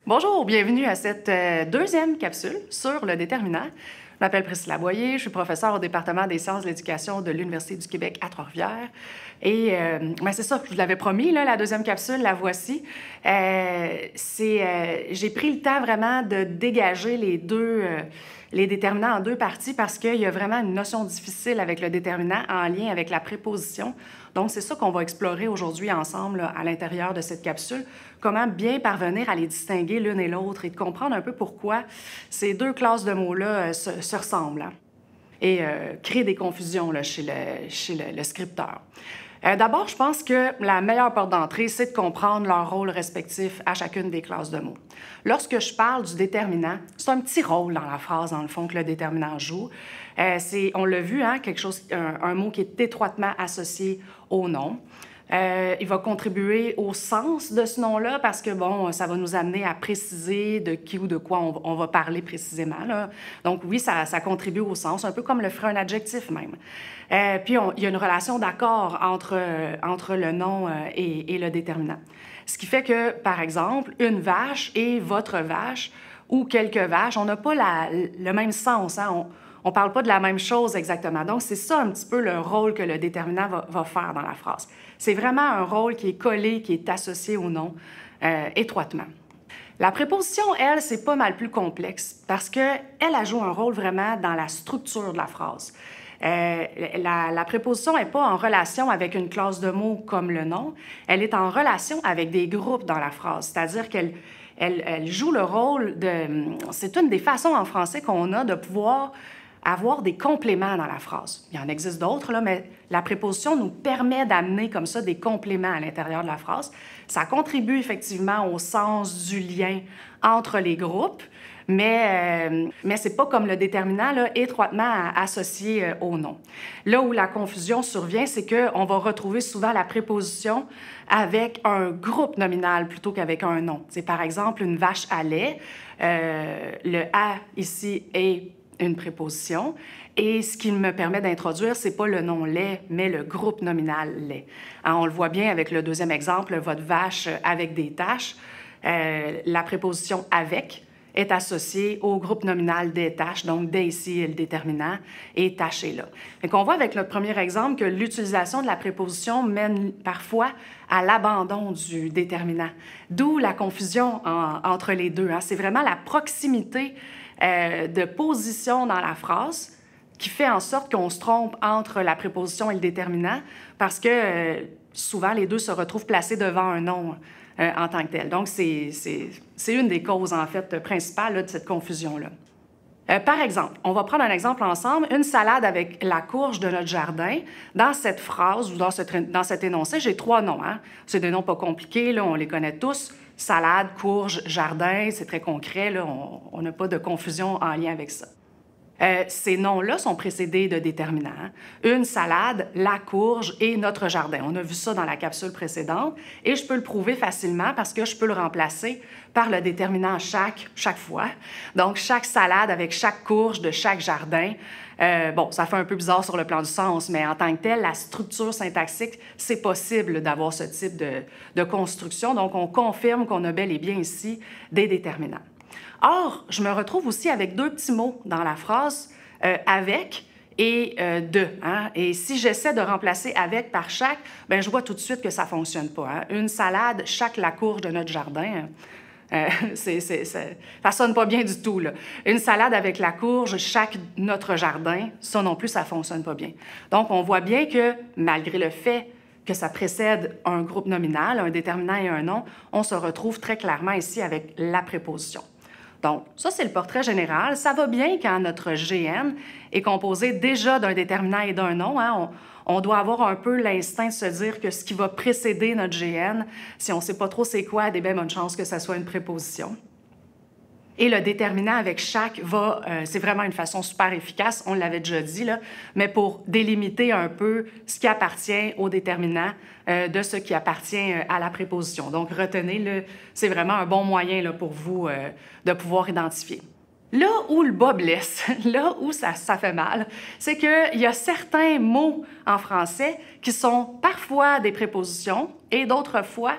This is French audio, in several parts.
Bonjour, bienvenue à cette deuxième capsule sur le déterminant. Je m'appelle Priscilla Boyer, je suis professeure au département des sciences de l'éducation de l'Université du Québec à Trois-Rivières. Et c'est ça, je vous l'avais promis, là, la deuxième capsule, la voici. J'ai pris le temps vraiment de dégager les déterminants en deux parties parce qu'il y a vraiment une notion difficile avec le déterminant en lien avec la préposition. Donc, c'est ça qu'on va explorer aujourd'hui ensemble là, à l'intérieur de cette capsule. Comment bien parvenir à les distinguer l'une et l'autre et de comprendre un peu pourquoi ces deux classes de mots-là se ressemblent hein, et créent des confusions là, chez le scripteur. D'abord, je pense que la meilleure porte d'entrée, c'est de comprendre leur rôle respectif à chacune des classes de mots. Lorsque je parle du déterminant, c'est un petit rôle dans la phrase, dans le fond, que le déterminant joue. On l'a vu, hein, un mot qui est étroitement associé au nom. Il va contribuer au sens de ce nom-là parce que, bon, ça va nous amener à préciser de qui ou de quoi on va parler précisément. Là. Donc, oui, ça contribue au sens, un peu comme le ferait un adjectif même. Puis, il y a une relation d'accord entre le nom et le déterminant. Ce qui fait que, par exemple, une vache et votre vache ou quelques vaches, on n'a pas le même sens. Hein? On ne parle pas de la même chose exactement. Donc, c'est ça un petit peu le rôle que le déterminant va faire dans la phrase. C'est vraiment un rôle qui est collé, qui est associé au nom étroitement. La préposition, elle, c'est pas mal plus complexe parce qu'elle joue un rôle vraiment dans la structure de la phrase. La préposition n'est pas en relation avec une classe de mots comme le nom, elle est en relation avec des groupes dans la phrase, c'est-à-dire qu'elle joue le rôle de... C'est une des façons en français qu'on a de pouvoir avoir des compléments dans la phrase. Il y en existe d'autres, là, mais la préposition nous permet d'amener comme ça des compléments à l'intérieur de la phrase. Ça contribue effectivement au sens du lien entre les groupes, mais c'est pas comme le déterminant là, étroitement associé au nom. Là où la confusion survient, c'est qu'on va retrouver souvent la préposition avec un groupe nominal plutôt qu'avec un nom. C'est par exemple une vache à lait. Le « à » ici est une préposition. Et ce qui me permet d'introduire, c'est pas le nom lait, mais le groupe nominal lait. Alors, on le voit bien avec le deuxième exemple, votre vache avec des taches. La préposition avec est associée au groupe nominal des taches, donc des ici est le déterminant et tâche est là. Donc, on voit avec notre premier exemple que l'utilisation de la préposition mène parfois à l'abandon du déterminant, d'où la confusion entre les deux. Hein. C'est vraiment la proximité de position dans la phrase qui fait en sorte qu'on se trompe entre la préposition et le déterminant parce que souvent les deux se retrouvent placés devant un nom en tant que tel. Donc, c'est une des causes, en fait, principales là, de cette confusion-là. Par exemple, on va prendre un exemple ensemble, une salade avec la courge de notre jardin. Dans cette phrase ou dans cet énoncé, j'ai trois noms. Hein? C'est des noms pas compliqués, là, on les connaît tous. Salade, courge, jardin, c'est très concret, là, on n'a pas de confusion en lien avec ça. Ces noms-là sont précédés de déterminants. Hein? Une salade, la courge et notre jardin. On a vu ça dans la capsule précédente et je peux le prouver facilement parce que je peux le remplacer par le déterminant chaque fois. Donc, chaque salade avec chaque courge de chaque jardin. Bon, ça fait un peu bizarre sur le plan du sens, mais en tant que tel, la structure syntaxique, c'est possible d'avoir ce type de construction. Donc, on confirme qu'on a bel et bien ici des déterminants. Or, je me retrouve aussi avec deux petits mots dans la phrase, avec et de. Hein? Et si j'essaie de remplacer avec par chaque, bien, je vois tout de suite que ça ne fonctionne pas. Hein? Une salade, chaque la courge de notre jardin, ça ne sonne pas bien du tout. Là. Une salade avec la courge, chaque notre jardin, ça non plus, ça ne fonctionne pas bien. Donc, on voit bien que malgré le fait que ça précède un groupe nominal, un déterminant et un nom, on se retrouve très clairement ici avec la préposition. Donc, ça, c'est le portrait général. Ça va bien quand notre GN est composé déjà d'un déterminant et d'un nom. Hein? On doit avoir un peu l'instinct de se dire que ce qui va précéder notre GN, si on ne sait pas trop c'est quoi, il y a des bien bonnes chances que ça soit une préposition. Et le déterminant avec chaque c'est vraiment une façon super efficace, on l'avait déjà dit, là, mais pour délimiter un peu ce qui appartient au déterminant de ce qui appartient à la préposition. Donc, retenez-le, c'est vraiment un bon moyen là, pour vous de pouvoir identifier. Là où le bas blesse, là où ça fait mal, c'est qu'il y a certains mots en français qui sont parfois des prépositions et d'autres fois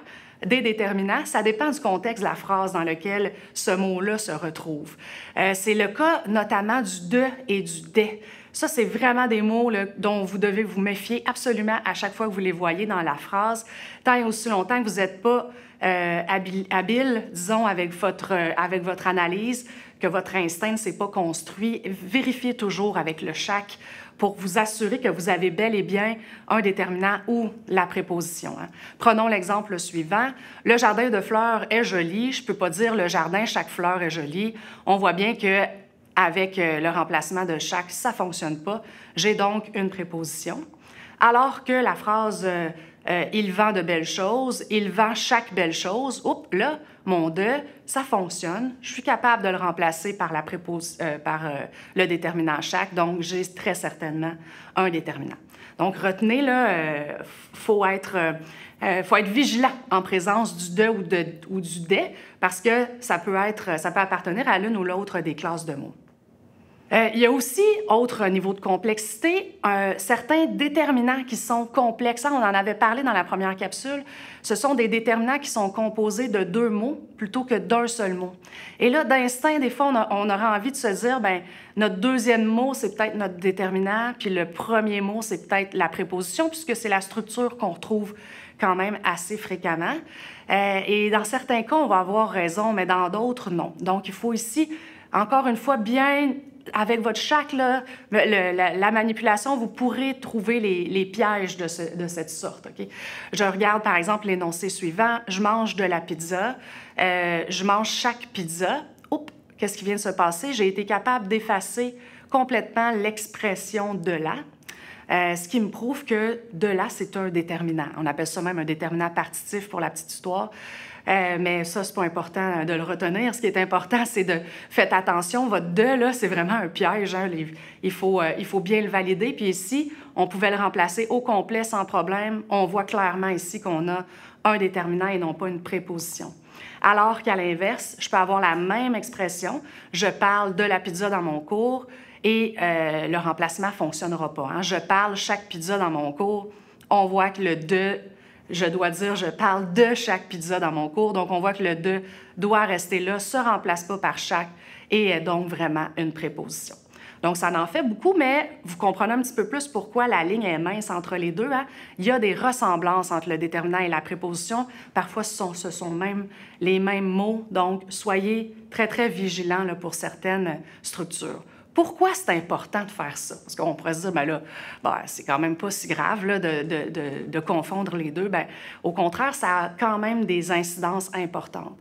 des déterminants, ça dépend du contexte de la phrase dans lequel ce mot-là se retrouve. C'est le cas notamment du de et du des. Ça, c'est vraiment des mots là, dont vous devez vous méfier absolument à chaque fois que vous les voyez dans la phrase, tant et aussi longtemps que vous n'êtes pas habile, disons, avec votre analyse, que votre instinct ne s'est pas construit. Vérifiez toujours avec le chaque pour vous assurer que vous avez bel et bien un déterminant ou la préposition. Prenons l'exemple suivant. Le jardin de fleurs est joli. Je ne peux pas dire le jardin, chaque fleur est jolie. On voit bien que avec le remplacement de chaque, ça ne fonctionne pas. J'ai donc une préposition. Alors que la phrase il vend de belles choses, il vend chaque belle chose. Oups, là, mon de, ça fonctionne. Je suis capable de le remplacer par le déterminant chaque, donc j'ai très certainement un déterminant. Donc, retenez, là, faut être vigilant en présence du de ou du des, parce que ça peut appartenir à l'une ou l'autre des classes de mots. Il y a aussi, autre niveau de complexité, certains déterminants qui sont complexes. On en avait parlé dans la première capsule. Ce sont des déterminants qui sont composés de 2 mots plutôt que d'un seul mot. Et là, d'instinct, des fois, on aura envie de se dire, bien, notre deuxième mot, c'est peut-être notre déterminant, puis le premier mot, c'est peut-être la préposition, puisque c'est la structure qu'on retrouve quand même assez fréquemment. Et dans certains cas, on va avoir raison, mais dans d'autres, non. Donc, il faut ici, encore une fois, bien... Avec votre chaque, là, la manipulation, vous pourrez trouver les pièges de cette sorte. Okay? Je regarde, par exemple, l'énoncé suivant. Je mange de la pizza. Je mange chaque pizza. Oups, qu'est-ce qui vient de se passer? J'ai été capable d'effacer complètement l'expression de là. Ce qui me prouve que de là, c'est un déterminant. On appelle ça même un déterminant partitif pour la petite histoire. Mais ça, c'est pas important de le retenir. Ce qui est important, c'est de... Faites attention, votre « de », là, c'est vraiment un piège. Hein? Il faut bien le valider. Puis ici, on pouvait le remplacer au complet sans problème. On voit clairement ici qu'on a un déterminant et non pas une préposition. Alors qu'à l'inverse, je peux avoir la même expression. Je parle de la pizza dans mon cours et le remplacement ne fonctionnera pas. Hein? Je parle chaque pizza dans mon cours. On voit que le « de », je dois dire, je parle de chaque pizza dans mon cours. Donc, on voit que le « de » doit rester là, ne se remplace pas par chaque et est donc vraiment une préposition. Donc, ça en fait beaucoup, mais vous comprenez un petit peu plus pourquoi la ligne est mince entre les deux. Hein? Il y a des ressemblances entre le déterminant et la préposition. Parfois, ce sont même les mêmes mots. Donc, soyez très, très vigilants là, pour certaines structures. Pourquoi c'est important de faire ça? Parce qu'on pourrait se dire, bien là, c'est quand même pas si grave là, de confondre les deux. Bien, au contraire, ça a quand même des incidences importantes.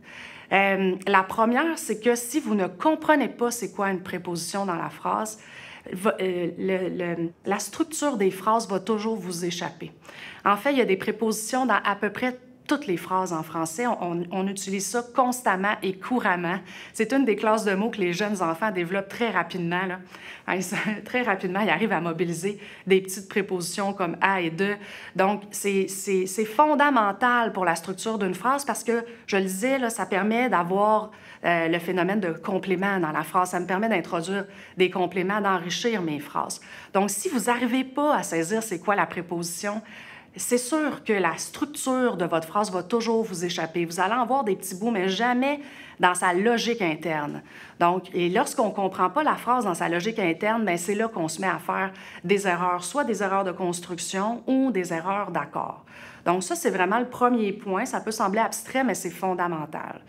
La première, c'est que si vous ne comprenez pas c'est quoi une préposition dans la phrase, la structure des phrases va toujours vous échapper. En fait, il y a des prépositions dans à peu près toutes les phrases en français. On utilise ça constamment et couramment. C'est une des classes de mots que les jeunes enfants développent très rapidement. Là. Très rapidement, ils arrivent à mobiliser des petites prépositions comme « à » et « de ». Donc, c'est fondamental pour la structure d'une phrase parce que, je le disais, là, ça permet d'avoir le phénomène de complément dans la phrase. Ça me permet d'introduire des compléments, d'enrichir mes phrases. Donc, si vous n'arrivez pas à saisir c'est quoi la préposition, c'est sûr que la structure de votre phrase va toujours vous échapper. Vous allez en voir des petits bouts, mais jamais dans sa logique interne. Donc, et lorsqu'on ne comprend pas la phrase dans sa logique interne, bien, c'est là qu'on se met à faire des erreurs, soit des erreurs de construction ou des erreurs d'accord. Donc, ça, c'est vraiment le premier point. Ça peut sembler abstrait, mais c'est fondamental.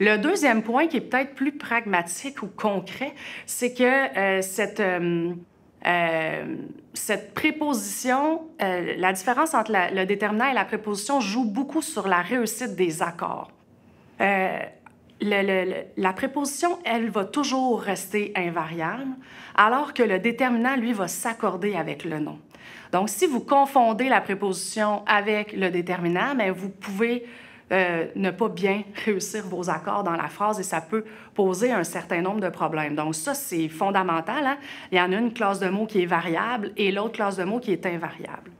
Le deuxième point, qui est peut-être plus pragmatique ou concret, c'est que cette préposition, la différence entre le déterminant et la préposition joue beaucoup sur la réussite des accords. La préposition, elle, va toujours rester invariable, alors que le déterminant, lui, va s'accorder avec le nom. Donc, si vous confondez la préposition avec le déterminant, bien, vous pouvez ne pas bien réussir vos accords dans la phrase et ça peut poser un certain nombre de problèmes. Donc ça, c'est fondamental. Hein? Il y en a une classe de mots qui est variable et l'autre classe de mots qui est invariable.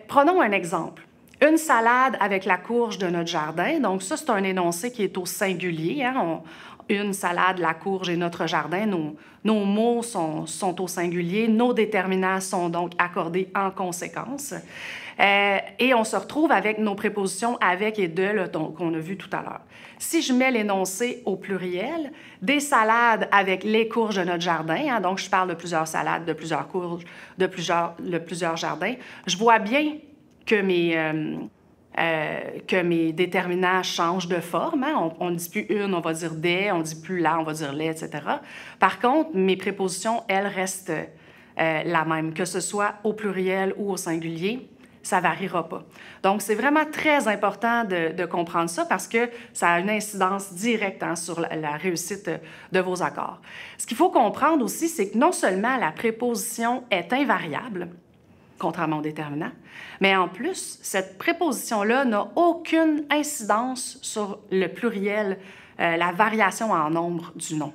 Prenons un exemple. Une salade avec la courge de notre jardin. Donc ça, c'est un énoncé qui est au singulier. Hein? une salade, la courge et notre jardin. Nos mots sont au singulier. Nos déterminants sont donc accordés en conséquence. Et on se retrouve avec nos prépositions avec et de qu'on a vu tout à l'heure. Si je mets l'énoncé au pluriel, des salades avec les courges de notre jardin, hein, donc je parle de plusieurs salades, de plusieurs courges, de plusieurs jardins, je vois bien que mes déterminants changent de forme. Hein. On ne dit plus une, on va dire des, on ne dit plus la, on va dire les, etc. Par contre, mes prépositions, elles restent la même, que ce soit au pluriel ou au singulier. Ça ne variera pas. Donc, c'est vraiment très important de comprendre ça parce que ça a une incidence directe hein, sur la réussite de vos accords. Ce qu'il faut comprendre aussi, c'est que non seulement la préposition est invariable, contrairement au déterminant, mais en plus, cette préposition-là n'a aucune incidence sur le pluriel, la variation en nombre du nom.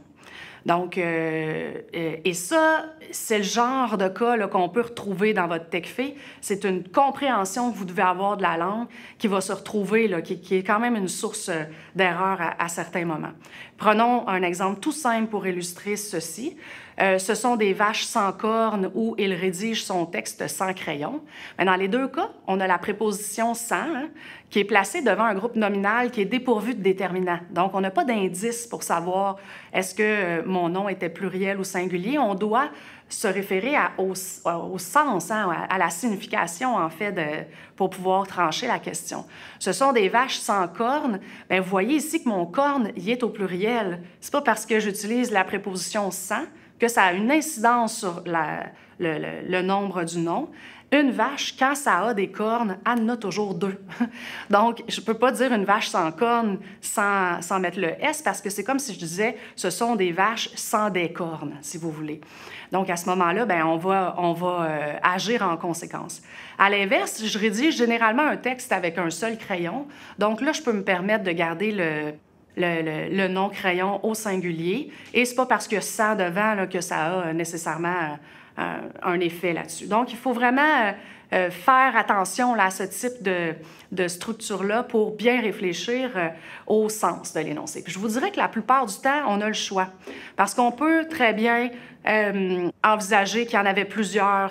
Donc, et ça, c'est le genre de cas qu'on peut retrouver dans votre TECFE. C'est une compréhension que vous devez avoir de la langue qui va se retrouver, là, qui est quand même une source d'erreur à certains moments. Prenons un exemple tout simple pour illustrer ceci. Ce sont des vaches sans cornes où il rédige son texte sans crayon. Mais dans les deux cas, on a la préposition « sans hein, » qui est placée devant un groupe nominal qui est dépourvu de déterminant. Donc, on n'a pas d'indice pour savoir est-ce que mon nom était pluriel ou singulier. On doit se référer au sens, hein, à la signification, en fait, pour pouvoir trancher la question. Ce sont des vaches sans cornes. Bien, vous voyez ici que mon corne y est au pluriel. C'est pas parce que j'utilise la préposition « sans » que ça a une incidence sur le nombre du nom. Une vache, quand ça a des cornes, elle en a toujours deux. Donc, je ne peux pas dire une vache sans cornes sans mettre le S parce que c'est comme si je disais ce sont des vaches sans des cornes, si vous voulez. Donc, à ce moment-là, bien, on va agir en conséquence. À l'inverse, je rédige généralement un texte avec un seul crayon. Donc là, je peux me permettre de garder le nom crayon au singulier. Et c'est pas parce que ça devant là, que ça a nécessairement un effet là-dessus. Donc, il faut vraiment faire attention là, à ce type de structure-là pour bien réfléchir au sens de l'énoncé. Puis je vous dirais que la plupart du temps, on a le choix. Parce qu'on peut très bien envisager qu'il y en avait plusieurs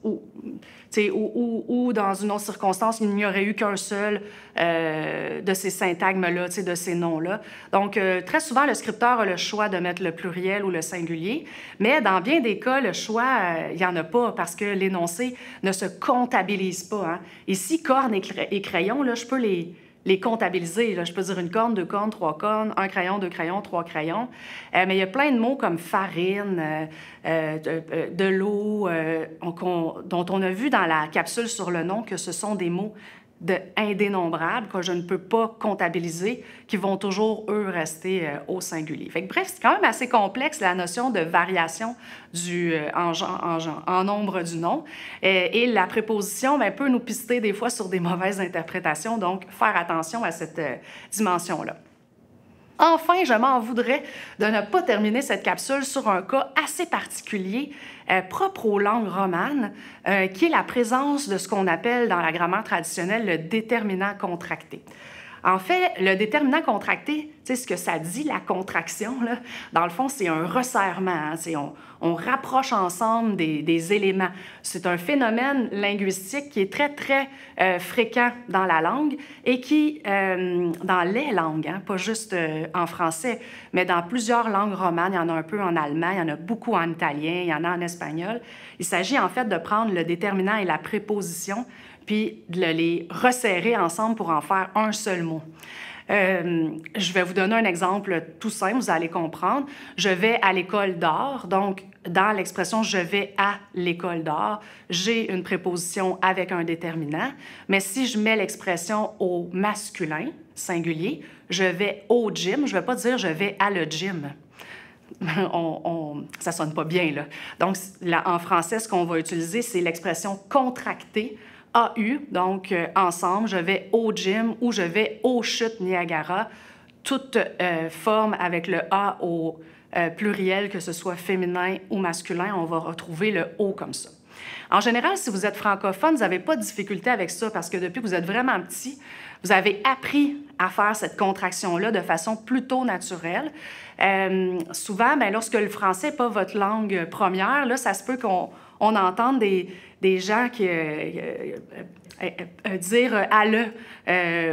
ou dans une autre circonstance, il n'y aurait eu qu'un seul de ces syntagmes-là, de ces noms-là. Donc, très souvent, le scripteur a le choix de mettre le pluriel ou le singulier, mais dans bien des cas, le choix, il n'y en a pas parce que l'énoncé ne se comptabilise pas. Hein. Ici, corne et crayon, là, je peux les comptabiliser. Là. Je peux dire une corne, deux cornes, trois cornes, un crayon, deux crayons, trois crayons. Mais il y a plein de mots comme farine, de l'eau, dont on a vu dans la capsule sur le nom que ce sont des mots indénombrables que je ne peux pas comptabiliser, qui vont toujours, eux, rester au singulier. Fait que, bref, c'est quand même assez complexe, la notion de variation en nombre du nom. Et la préposition bien, peut nous pister des fois sur des mauvaises interprétations, donc faire attention à cette dimension-là. Enfin, je m'en voudrais de ne pas terminer cette capsule sur un cas assez particulier, propre aux langues romanes, qui est la présence de ce qu'on appelle dans la grammaire traditionnelle le déterminant contracté. En fait, le déterminant contracté, tu sais ce que ça dit, la contraction, là, dans le fond, c'est un resserrement. Hein, on rapproche ensemble des éléments. C'est un phénomène linguistique qui est très, très fréquent dans la langue et qui, dans les langues, hein, pas juste en français, mais dans plusieurs langues romanes, il y en a un peu en allemand, il y en a beaucoup en italien, il y en a en espagnol. Il s'agit en fait de prendre le déterminant et la préposition puis de les resserrer ensemble pour en faire un seul mot. Je vais vous donner un exemple tout simple, vous allez comprendre. Je vais à l'école d'art, donc dans l'expression « je vais à l'école d'art », j'ai une préposition avec un déterminant, mais si je mets l'expression au masculin, singulier, je vais au gym, je ne vais pas dire « je vais à le gym ». Ça ne sonne pas bien, là. Donc, là, en français, ce qu'on va utiliser, c'est l'expression contractée, AU, donc ensemble, je vais au gym ou je vais aux chutes Niagara, toute forme avec le A au pluriel, que ce soit féminin ou masculin, on va retrouver le O comme ça. En général, si vous êtes francophone, vous n'avez pas de difficulté avec ça parce que depuis que vous êtes vraiment petit, vous avez appris à faire cette contraction-là de façon plutôt naturelle. Souvent, bien, lorsque le français n'est pas votre langue première, là, ça se peut qu'on entende des gens qui dire alle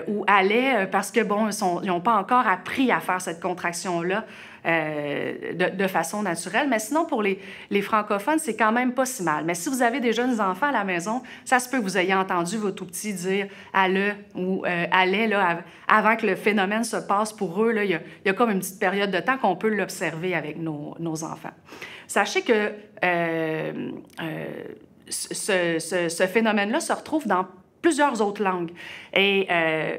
ou allait parce que, bon, ils n'ont pas encore appris à faire cette contraction-là de façon naturelle. Mais sinon, pour les francophones, c'est quand même pas si mal. Mais si vous avez des jeunes enfants à la maison, ça se peut que vous ayez entendu vos tout-petits dire « alle » ou « allait » là, avant que le phénomène se passe pour eux. Là, il y a comme une petite période de temps qu'on peut l'observer avec nos enfants. Sachez que ce phénomène-là se retrouve dans plusieurs autres langues. Et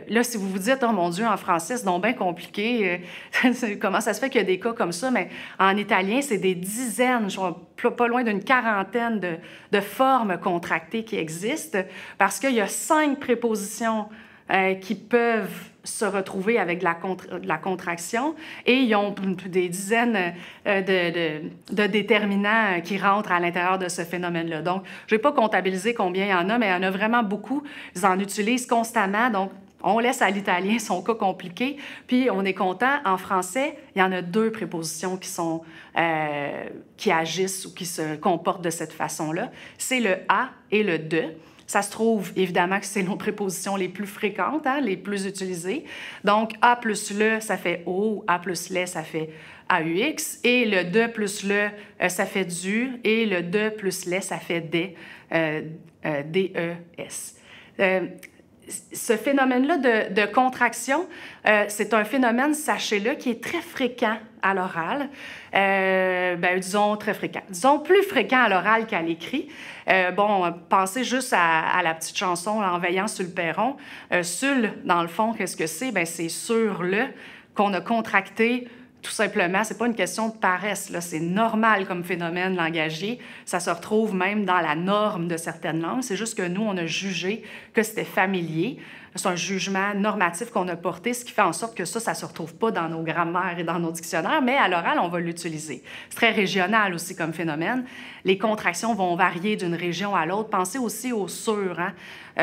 là, si vous vous dites « Oh mon Dieu, en français, c'est donc bien compliqué. Comment ça se fait qu'il y a des cas comme ça? » Mais en italien, c'est des dizaines, pas loin d'une quarantaine de formes contractées qui existent parce qu'il y a 5 prépositions qui peuvent se retrouver avec de la contraction et ils ont des dizaines de déterminants qui rentrent à l'intérieur de ce phénomène-là. Donc, je ne vais pas comptabiliser combien il y en a, mais il y en a vraiment beaucoup. Ils en utilisent constamment, donc on laisse à l'italien son cas compliqué, puis on est content. En français, il y en a 2 prépositions qui agissent ou qui se comportent de cette façon-là. C'est le « à » et le « de ». Ça se trouve, évidemment, que c'est nos prépositions les plus fréquentes, hein, les plus utilisées. Donc, A plus le, ça fait O, A plus les, ça fait AUX, et le de plus le, ça fait du, et le de plus les, ça fait des, D-E-S. Ce phénomène-là de contraction, c'est un phénomène, sachez-le, qui est très fréquent à l'oral. Disons très fréquent. Disons plus fréquent à l'oral qu'à l'écrit. Pensez juste à la petite chanson En veillant sur le perron. Sul, dans le fond, qu'est-ce que c'est? Bien, c'est sur le qu'on a contracté. Tout simplement, c'est pas une question de paresse, là. C'est normal comme phénomène langagier. Ça se retrouve même dans la norme de certaines langues. C'est juste que nous, on a jugé que c'était familier. C'est un jugement normatif qu'on a porté, ce qui fait en sorte que ça se retrouve pas dans nos grammaires et dans nos dictionnaires, mais à l'oral, on va l'utiliser. C'est très régional aussi comme phénomène. Les contractions vont varier d'une région à l'autre. Pensez aussi au sur, hein?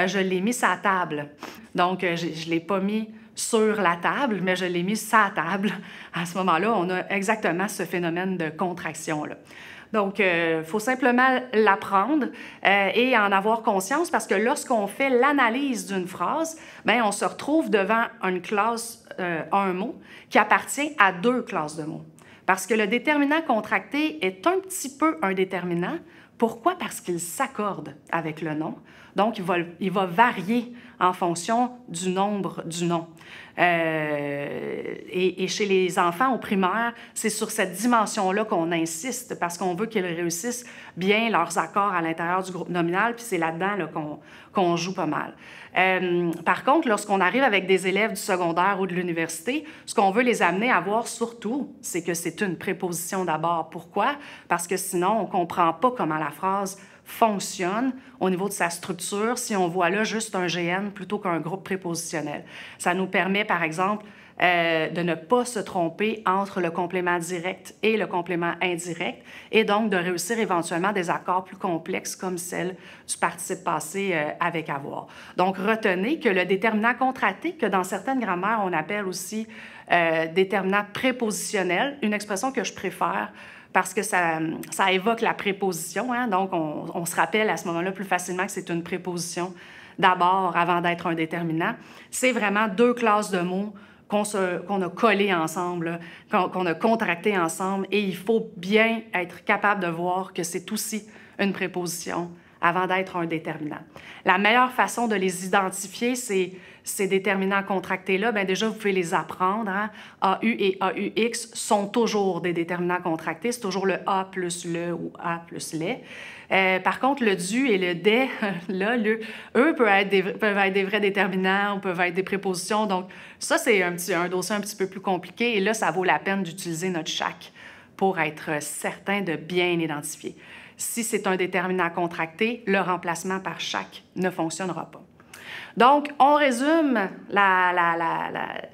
Je l'ai mis sur la table. Donc, je l'ai pas mis sur la table, mais je l'ai mis sur la table. À ce moment-là, on a exactement ce phénomène de contraction-là. Donc, il faut simplement l'apprendre et en avoir conscience parce que lorsqu'on fait l'analyse d'une phrase, bien, on se retrouve devant une classe, un mot, qui appartient à 2 classes de mots. Parce que le déterminant contracté est un petit peu un déterminant. Pourquoi? Parce qu'il s'accorde avec le nom. Donc, il va varier en fonction du nombre du nom. Et chez les enfants au primaire, c'est sur cette dimension-là qu'on insiste parce qu'on veut qu'ils réussissent bien leurs accords à l'intérieur du groupe nominal, puis c'est là-dedans là, qu'on joue pas mal. Par contre, lorsqu'on arrive avec des élèves du secondaire ou de l'université, ce qu'on veut les amener à voir surtout, c'est que c'est une préposition d'abord. Pourquoi? Parce que sinon, on ne comprend pas comment la phrase fonctionne au niveau de sa structure si on voit là juste un GN plutôt qu'un groupe prépositionnel. Ça nous permet, par exemple, de ne pas se tromper entre le complément direct et le complément indirect et donc de réussir éventuellement des accords plus complexes comme celle du participe passé avec avoir. Donc, retenez que le déterminant contracté, que dans certaines grammaires, on appelle aussi déterminant prépositionnel, une expression que je préfère parce que ça évoque la préposition. Hein? Donc, on se rappelle à ce moment-là plus facilement que c'est une préposition d'abord avant d'être un déterminant. C'est vraiment 2 classes de mots qu'on a collées ensemble, qu'on a contractées ensemble, et il faut bien être capable de voir que c'est aussi une préposition avant d'être un déterminant. La meilleure façon de les identifier, ces déterminants contractés-là, bien déjà, vous pouvez les apprendre. Hein? AU et AUX sont toujours des déterminants contractés. C'est toujours le A plus le ou A plus les. Par contre, le du et le des, là, eux peuvent être des vrais déterminants ou peuvent être des prépositions. Donc, ça, c'est un dossier un petit peu plus compliqué. Et là, ça vaut la peine d'utiliser notre chaque pour être certain de bien l'identifier. Si c'est un déterminant contracté, le remplacement par chaque ne fonctionnera pas. Donc, on résume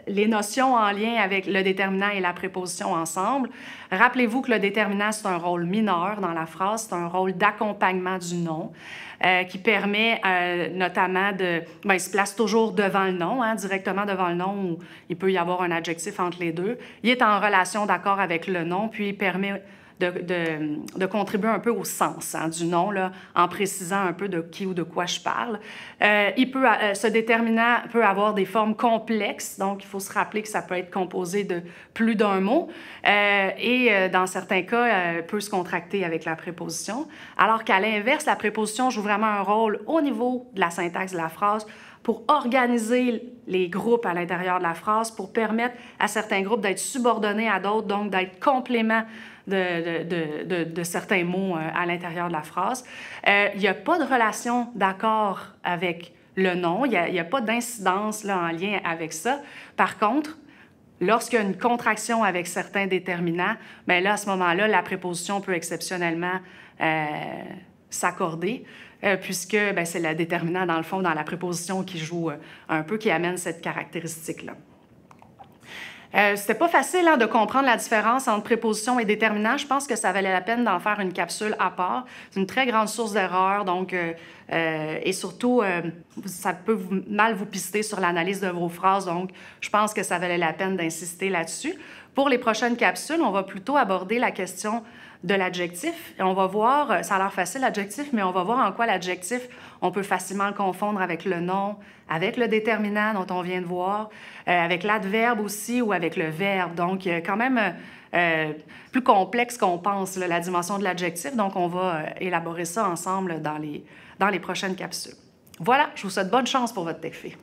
les notions en lien avec le déterminant et la préposition ensemble. Rappelez-vous que le déterminant, c'est un rôle mineur dans la phrase, c'est un rôle d'accompagnement du nom qui permet notamment il se place toujours devant le nom, directement devant le nom, où il peut y avoir un adjectif entre les deux. Il est en relation d'accord avec le nom, puis il permet de contribuer un peu au sens du nom, là, en précisant un peu de qui ou de quoi je parle. Ce déterminant peut avoir des formes complexes, donc il faut se rappeler que ça peut être composé de plus d'un mot et dans certains cas, peut se contracter avec la préposition, alors qu'à l'inverse, la préposition joue vraiment un rôle au niveau de la syntaxe de la phrase pour organiser les groupes à l'intérieur de la phrase, pour permettre à certains groupes d'être subordonnés à d'autres, donc d'être compléments de certains mots à l'intérieur de la phrase. Il n'y a pas de relation d'accord avec le nom, il n'y a pas d'incidence là, en lien avec ça. Par contre, lorsqu'il y a une contraction avec certains déterminants, bien là, à ce moment-là, la préposition peut exceptionnellement s'accorder, puisque c'est le déterminant, dans le fond, dans la préposition qui joue un peu, qui amène cette caractéristique-là. C'était pas facile de comprendre la différence entre préposition et déterminant. Je pense que ça valait la peine d'en faire une capsule à part. C'est une très grande source d'erreur, donc, et surtout, ça peut mal vous pister sur l'analyse de vos phrases, donc je pense que ça valait la peine d'insister là-dessus. Pour les prochaines capsules, on va plutôt aborder la question de l'adjectif. Et on va voir, ça a l'air facile l'adjectif, mais on va voir en quoi l'adjectif, on peut facilement le confondre avec le nom, avec le déterminant dont on vient de voir, avec l'adverbe aussi ou avec le verbe. Donc, quand même plus complexe qu'on pense, là, la dimension de l'adjectif. Donc, on va élaborer ça ensemble dans les prochaines capsules. Voilà, je vous souhaite bonne chance pour votre TECFE.